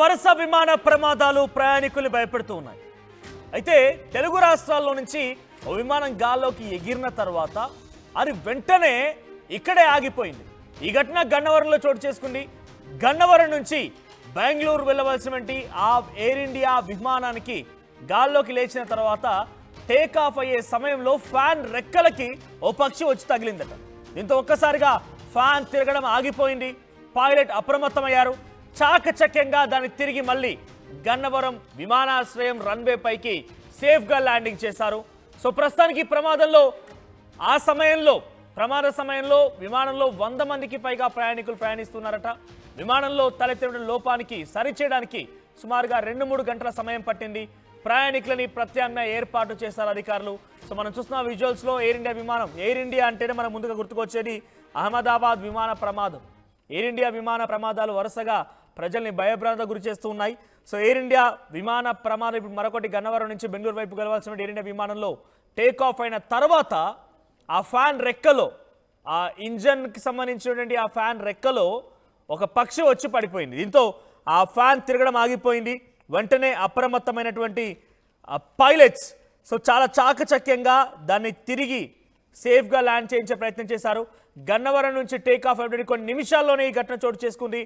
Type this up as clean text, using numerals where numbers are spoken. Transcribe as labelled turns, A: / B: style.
A: వరుస విమాన ప్రమాదాలు ప్రయాణికులు భయపెడుతూ ఉన్నాయి. అయితే తెలుగు రాష్ట్రాల్లో నుంచి ఓ విమానం గాల్లోకి ఎగిరిన తర్వాత అది వెంటనే ఇక్కడే ఆగిపోయింది. ఈ ఘటన గన్నవరంలో చోటు చేసుకుంది. గన్నవరం నుంచి బెంగళూరు వెళ్ళవలసినటువంటి ఆ ఎయిర్ ఇండియా విమానానికి గాల్లోకి లేచిన తర్వాత టేక్ ఆఫ్ అయ్యే సమయంలో ఫ్యాన్ రెక్కలకి ఓ పక్షి వచ్చి తగిలిందట. దీంతో ఒక్కసారిగా ఫ్యాన్ తిరగడం ఆగిపోయింది. పైలట్ అప్రమత్తమయ్యారు. చాకచక్యంగా దాన్ని తిరిగి మళ్ళీ గన్నవరం విమానాశ్రయం రన్వే పైకి సేఫ్గా ల్యాండింగ్ చేశారు. సో ప్రస్తుతానికి ప్రమాద సమయంలో విమానంలో 100 మందికి పైగా ప్రయాణికులు ప్రయాణిస్తున్నారట. విమానంలో తలెత్తిన లోపానికి సరిచేయడానికి సుమారుగా 2-3 గంటల సమయం పట్టింది. ప్రయాణికులని ప్రత్యామ్నాయ ఏర్పాటు చేశారు అధికారులు. సో మనం చూస్తున్న విజువల్స్లో ఎయిర్ ఇండియా విమానం. ఎయిర్ ఇండియా అంటేనే మనం ముందుగా గుర్తుకొచ్చేది అహ్మదాబాద్ విమాన ప్రమాదం. ఎయిర్ ఇండియా విమాన ప్రమాదాలు వరుసగా ప్రజల్ని భయభ్రాంతకు గురి చేస్తూ ఉన్నాయి. సో ఎయిర్ ఇండియా విమాన ప్రమాదం ఇప్పుడు మరొకటి గన్నవరం నుంచి బెంగళూరు వైపు వెళ్ళవలసిన ఎయిర్ ఇండియా విమానంలో టేక్ ఆఫ్ అయిన తర్వాత ఆ ఫ్యాన్ రెక్కలో, ఆ ఇంజన్కి సంబంధించినటువంటి ఆ ఫ్యాన్ రెక్కలో ఒక పక్షి వచ్చి పడిపోయింది. దీంతో ఆ ఫ్యాన్ తిరగడం ఆగిపోయింది. వెంటనే అప్రమత్తమైనటువంటి పైలట్స్ చాలా చాకచక్యంగా దాన్ని తిరిగి సేఫ్గా ల్యాండ్ చేయించే ప్రయత్నం చేశారు. గన్నవరం నుంచి టేక్ ఆఫ్ అయినటువంటి కొన్ని నిమిషాల్లోనే ఈ ఘటన చోటు చేసుకుంది.